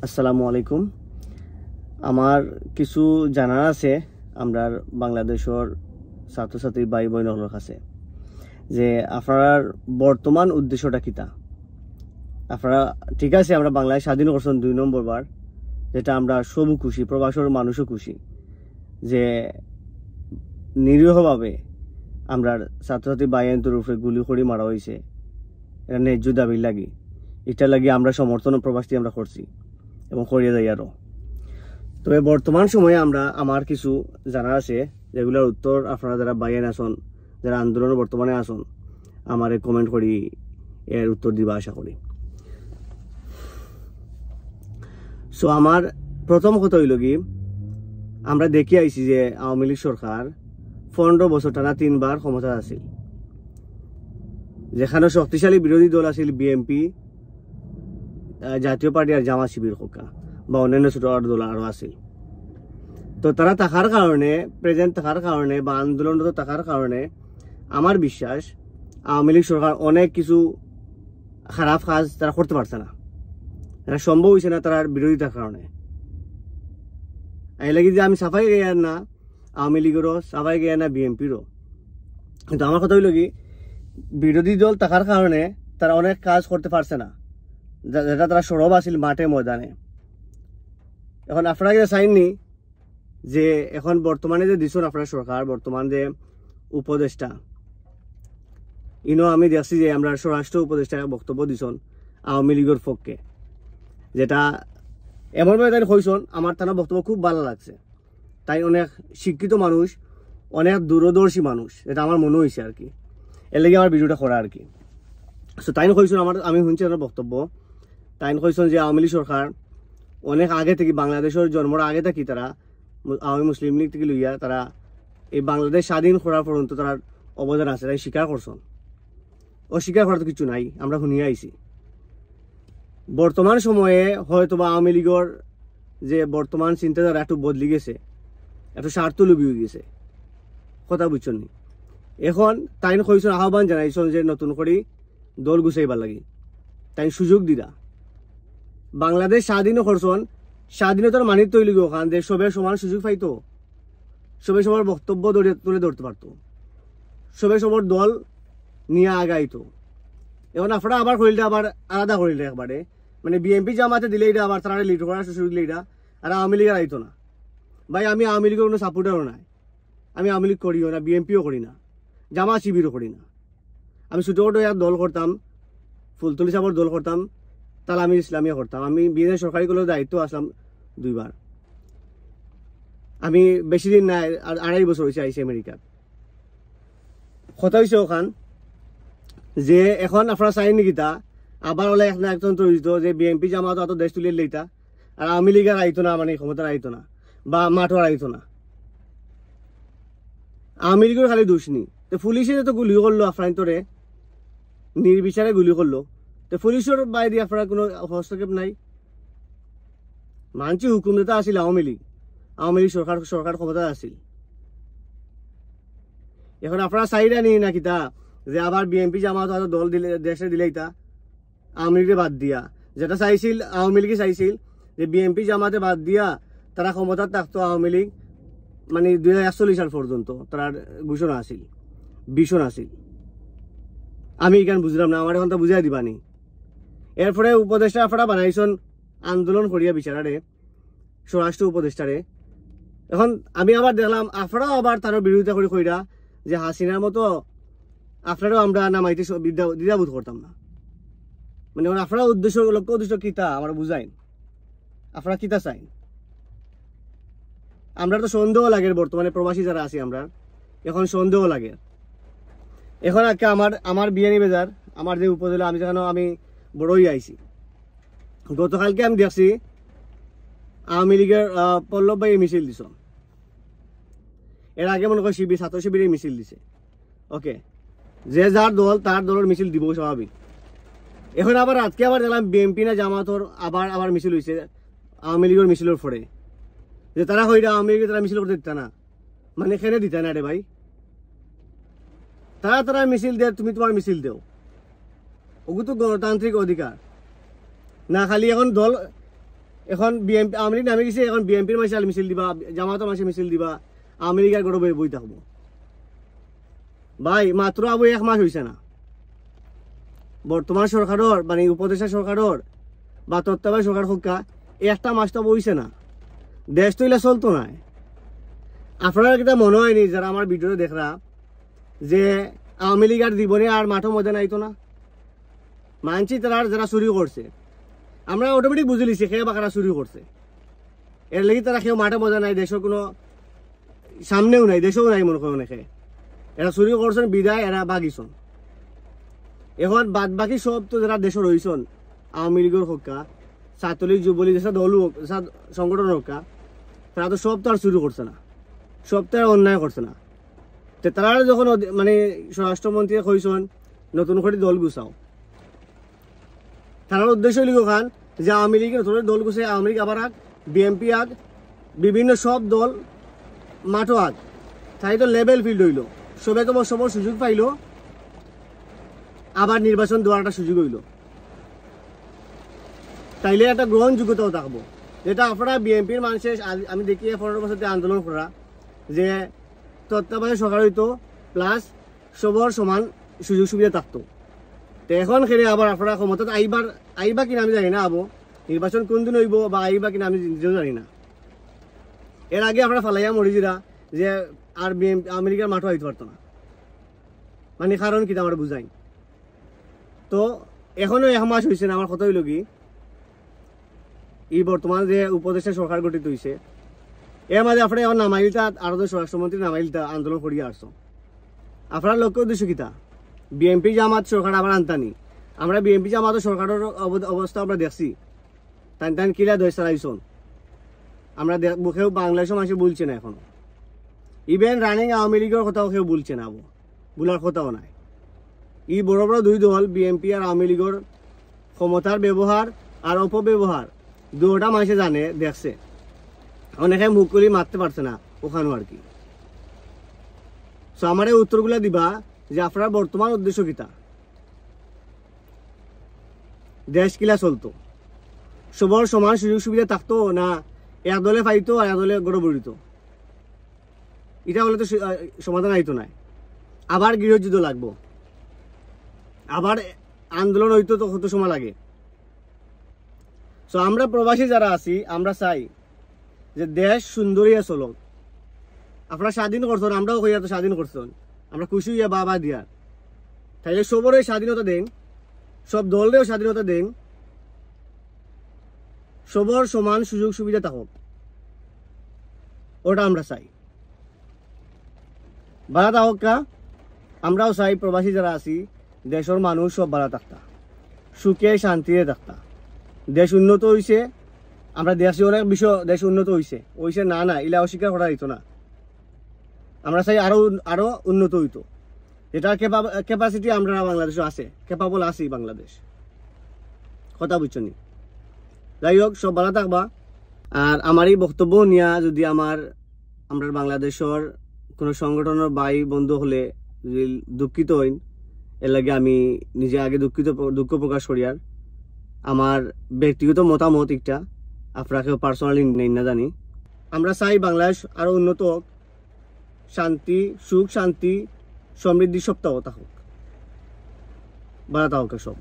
আসসালামু আলাইকুম। আমার কিছু জানার আছে আমরার বাংলাদেশের ছাত্রছাত্রী ভাই বোনের কাছে যে আপনার বর্তমান উদ্দেশ্যটা কিতা। আপনারা ঠিক আছে, আমরা বাংলাদেশ স্বাধীন করছেন 2 নম্বর বার, যেটা আমরা সবু খুশি, প্রবাসের মানুষও খুশি যে নিরীহভাবে আমরা ছাত্রছাত্রী বাইয়ের উপরে গুলি করে মারা হয়েছে। এটা ন্যায্য দাবি লাগি, এটা লাগি আমরা সমর্থন প্রবাসী আমরা করছি এবং করিয়ে যাই আরো। তবে বর্তমান সময়ে আমার কিছু জানা আছে যেগুলোর উত্তর আপনারা যারা বাইয়েন আসন, যারা আন্দোলনে বর্তমানে আসন, আমারে কমেন্ট করি এর উত্তর দিবা আশা করি। সো আমার প্রথম কথা হইল কি, আমরা দেখি আইছি যে আওয়ামী লীগ সরকার 15 বছর টানা 3 বার ক্ষমতা আছিল, যেখানে শক্তিশালী বিরোধী দল আছিল বিএনপি, জাতীয় পার্টি আর জামাত শিবির হোকা বা অন্যান্য ছোট দল আরো আছিল। তো তারা থাকার কারণে, প্রেজেন্ট থাকার কারণে বা আন্দোলনরত থাকার কারণে আমার বিশ্বাস আওয়ামী লীগ সরকার অনেক কিছু খারাপ কাজ তারা করতে পারছে না, এটা সম্ভব হয়েছে না তার বিরোধিতার কারণে। এই লাগি যে আমি সাফাই গেয়ার না আওয়ামী লীগেরও, সাফাই গেয়ার না বিএনপিরও, কিন্তু আমার কথা হইল কি, বিরোধী দল থাকার কারণে তারা অনেক কাজ করতে পারছে না, যেটা তারা সরব আছিল মাঠে ময়দানে। এখন আপনারা কি চাইননি যে এখন বর্তমানে যে দিচ্ছেন আপনার সরকার, বর্তমান যে উপদেষ্টা আমি দেখছি যে আমরা স্বরাষ্ট্র উপদেষ্টা বক্তব্য দিচ্ছেন আওয়ামী লীগের পক্ষে, যেটা এমনভাবে তাই কইসন আমার তার বক্তব্য খুব ভালো লাগছে। তাই অনেক শিক্ষিত মানুষ, অনেক দূরদর্শী মানুষ, এটা আমার মনে হয়েছে আর কি, এর লেগে আমার ভিডিওটা করা আর কি। সো তাই কইসন আমি শুনছি আমার বক্তব্য, তাই কইসন যে আওয়ামী লীগ সরকার অনেক আগে থেকে, বাংলাদেশের জন্মের আগে থেকে তারা আওয়ামী মুসলিম লীগ থেকে লইয়া তারা এই বাংলাদেশ স্বাধীন করার পর্যন্ত তার অবদান আছে, তাই স্বীকার করছেন। অস্বীকার করার তো কিছু নাই, আমরা শুনিয়ে আইছি। বর্তমান সময়ে হয়তো বা আওয়ামী লীগের যে বর্তমান চিন্তাধারা একটু বদলি গেছে, একটু স্বার্থলোভী হয়ে গেছে, কথা বুঝছেন নি। এখন তাই কইছেন, আহ্বান জানাইছেন যে নতুন করে দল গুছাইবার লাগে, তাই সুযোগ দিরা। বাংলাদেশ স্বাধীন করছেন, স্বাধীনতার মানিত তৈরি ওখান যে সবে সমান সুযোগ পাইতো, সবে সবার বক্তব্য তুলে ধরতে পারতো, সবে সবার দল নিয়ে আগাইতো। এখন আপনারা আবার করিলে আবার আলাদা করিলে একবারে, মানে বিএনপি জামাতে দিলে এটা আবার তারা লিড করার সুযোগ দিলে এটা, আর আওয়ামী লীগের আইতো না। ভাই আমি আওয়ামী লীগের কোনো সাপোর্টারও নাই, আমি আওয়ামী লীগ করিও না, বিএনপিও করি না, জামাত শিবিরও করি না। আমি ছোটো ছোটো এক দল করতাম, ফুলতলি সাপর দল করতাম, তাহলে আমি ইসলামিয়া করতাম। আমি বিএনপি সরকারি কোনো দায়িত্ব আসলাম 2 বার। আমি বেশি দিন নাই, আর 2.5 বছর হয়েছে আইসি আমেরিকার। কথা হয়েছে ওখান যে এখন আপনারা চাইনি কিতা আবার হলে একতন্ত্র হইত যে বিএনপি জামাত অত দেশ তুলিয়ে লইতা, আর আওয়ামী লীগের আইতো না, মানে ক্ষমতার আইতো না বা মাঠর আইতো না। আওয়ামী লীগের খালি দোষ নি, তো পুলিশে তো গুলি করলো আপনার তোরে, নির্বিচারে গুলি করলো, তো পুলিশের বাইরে আপনার কোনো হস্তক্ষেপ নাই। মানছি হুকুম দিতে আসিল আওয়ামী লীগ সরকার ক্ষমতা আসিল। এখন আপনারা চাইরা নিয়ে না কিতা যে আবার বিএনপি জামাত দল দিলে দেশে দিলে ইতা আওয়ামী লীগকে বাদ দিয়া, যেটা চাইছিল আওয়ামী লীগে চাইছিল যে বিএনপি জামাতে বাদ দিয়া তারা ক্ষমতার থাকতো আওয়ামী লীগ, মানে 2041 সাল পর্যন্ত তার ঘোষণা আসিল, ভীষণ আসিল। আমি এখানে বুঝলাম না, আমার এখন তো বুঝাই দিবানি। এরপরে উপদেষ্টা আপনারা বানাইছেন আন্দোলন করিয়া বিচারারে, স্বরাষ্ট্র উপদেষ্টারে। এখন আমি আবার দেখলাম আপনারাও আবার তার বিরোধিতা করে কইরা যে হাসিনার মতো আপনারাও আমরা নামাইতে দ্বিধাবোধ করতাম না। মানে আপনারা লক্ষ্য উদ্দেশ্য কিতা আমরা বুঝাইন, আপনারা কিতা চাইন। আমরা তো সন্দেহ লাগে, বর্তমানে প্রবাসী যারা আছি আমরা এখন সন্দেহ লাগে। এখন আজকে আমার বিয়ানি বাজার, আমার যে উপজেলা, আমি যেখানে আমি বড়ই আইছি, গতকালকে আমি দেখছি আওয়ামী লীগের পল্লব ভাই মিছিল দিছ। এর আগে মনে করি ছাত্র শিবিরের মিছিল দিছে। ওকে, যে যার দল তার দলের মিছিল দিব স্বাভাবিক। এখন আবার আজকে আবার দেখলাম বিএনপি না জামাতর আবার মিছিল হয়েছে আওয়ামী লীগের মিছিলের পরে, যে তারা হইরা আওয়ামী লীগের তারা মিছিল করতে দিত না, মানে এখানে দিত না রে ভাই। তারা মিছিল দে, তুমি তোমার মিছিল দেও, ওগুলো তো গণতান্ত্রিক অধিকার না। খালি এখন দল এখন বিএমপি আওয়ামী লীগ নামে গেছে, এখন বিএমপির মাসে মিছিল দিবা, জামাতের মাসে মিছিল দিবা, আওয়ামী লীগের গড়ে বই থাকবো। ভাই মাত্র আবু 1 মাস হয়েছে না বর্তমান সরকারের মানে উপদেষ্টা সরকারের বা তত্ত্বাবধায়ক সরকার হকা একটা মাস তো বইছে না, দেশ তো ইলা চলতো না। আপনারা কিটা মনে হয়নি যারা আমার ভিডিও দেখরা যে আওয়ামী লীগ আর জীবনে আর মাঠের মধ্যে নাইতো না, মানছি তারা যারা চুরি করছে আমরা অটোমেটিক বুঝে লিছি খেয়ে বাকারা চুরি করছে, এর লাগি তারা কেউ মাঠে মজা নাই, দেশের কোনো সামনেও নাই, দেশেও নাই মনে করেন খেয়ে এরা চুরি করছেন বিদায় এরা বাগিছন। এখন বাদ বাকি সব তো যারা দেশে রয়েছেন আওয়ামী লীগের হকা, ছাত্রলীগ যুবলীগ যেসব দল হোক সংগঠন হকা, তারা তো সব তো আর চুরি করছে না, সব তো আর অন্যায় করছে না। তো তারা যখন মানে স্বরাষ্ট্রমন্ত্রী কইছেন নতুন করে দল গুছাও, তার উদ্দেশ্য লিখো খান যে আওয়ামী লীগের নতুন দল গুছে, আওয়ামী লীগ আবার আগ, বিএমপি আগ, বিভিন্ন সব দল মাঠও আগ, তাই তো লেভেল ফিল্ড হইল, সবাই তো সবার সুযোগ পাইল, আবার নির্বাচন দেওয়ার একটা সুযোগ হইল, তাইলে একটা গ্রহণযোগ্যতাও থাকবো। যেটা আপনারা বিএনপির মানুষের আমি দেখি 15 বছর আন্দোলন করা যে তত্ত্বাবধায়ক সরকার হইতো প্লাস সবার সমান সুযোগ সুবিধা থাকতো। তো এখন খেলে আবার আপনারা ক্ষমতা আইবা কিনা আমি জানি না, আবো নির্বাচন কোন দিন হইব বা আইবা কিনা আমি নিজেও জানি না। এর আগে আপনারা ফালাইয়া মরিজিরা যে আর বিএনপি আমেরিকার মাঠও আইতে পারতো না, মানে কারণ কি আমার বুঝাই। তো এখনো 1 মাস হয়েছে না, আমার কথা হইল কি এই বর্তমান যে উপদেষ্টা সরকার গঠিত হয়েছে এর মাঝে আপনারা এখন নামাইলটা আরো স্বরাষ্ট্রমন্ত্রী নামাইলটা আন্দোলন করিয়া আসছো, আপনার লক্ষ্য উদ্দেশ্য কিতা বিএনপি জামাত সরকার আবার আনতানি। আমরা বিএনপি জামাত সরকারের অবস্থা আমরা দেখছি, টান কিলা দশ চালাইছন, আমরা মুখেও বাংলাদেশের মানুষ বলছে না এখনো, ইভেন রানিং আওয়ামী লীগের কথাও কেউ বলছে না, বলার কথাও নাই। এই বড় বড় দুই দল বিএনপি আর আওয়ামী লীগের ক্ষমতার ব্যবহার আর অপব্যবহার দুটা মানুষে জানে, দেখছে, অনেকে মুখ করি মারতে পারছে না ওখানেও আর কি। সো আমার এই উত্তরগুলা দিবা যে আপনার বর্তমান উদ্দেশ্য কিতা, দেশ কিলা চলতো, সবার সমান সুযোগ সুবিধা থাকতো না এক দলে পাইতো আর এক দলে গড়ে বড়িত, এটা বলে তো সমাধান আইতো নাই। আবার গৃহযুদ্ধ লাগবো, আবার আন্দোলন হইতো তো কত সময় লাগে। সো আমরা প্রবাসী যারা আছি আমরা চাই যে দেশ সুন্দরিয়া চলক, আপনারা স্বাধীন করছেন, আমরাও হইয়া তো স্বাধীন করছেন, আমরা খুশি হইয়া বাবা দিয়ার, তাইলে সবরে স্বাধীনতা দেন, সব দলেও স্বাধীনতা দেন, সবার সমান সুযোগ সুবিধা থাকুক, ওটা আমরা চাই। ভালো থাকুক কা, আমরাও চাই প্রবাসী যারা আছি দেশের মানুষ সব ভালো থাকতা, সুখে শান্তিতে থাকতা। দেশ উন্নত হয়েছে, আমরা দেশে অনেক বিষয় দেশ উন্নত হয়েছে না না ইলা অস্বীকার করা হইতো না, আমরা চাই আরো উন্নত হইতো, যেটা ক্যাপাসিটি আমরা বাংলাদেশে আছে, ক্যাপাবল আছি বাংলাদেশ, কথা বুঝছো নি। যাই হোক সব ভালো থাকবা। আর আমার এই বক্তব্য নিয়ে যদি আমরা বাংলাদেশের কোনো সংগঠনের ভাই বন্ধু হলে যদি দুঃখিত হইন, এর লাগে আমি নিজে আগে দুঃখ প্রকাশ করি। আর আমার ব্যক্তিগত মতামত একটা আপনাকে পার্সোনালি নেই না জানি, আমরা চাই বাংলাদেশ আরো উন্নত হোক, শান্তি সুখ শান্তি সমৃদ্ধি সপ্তাহ থাকুক, ভালো থাকুক সব।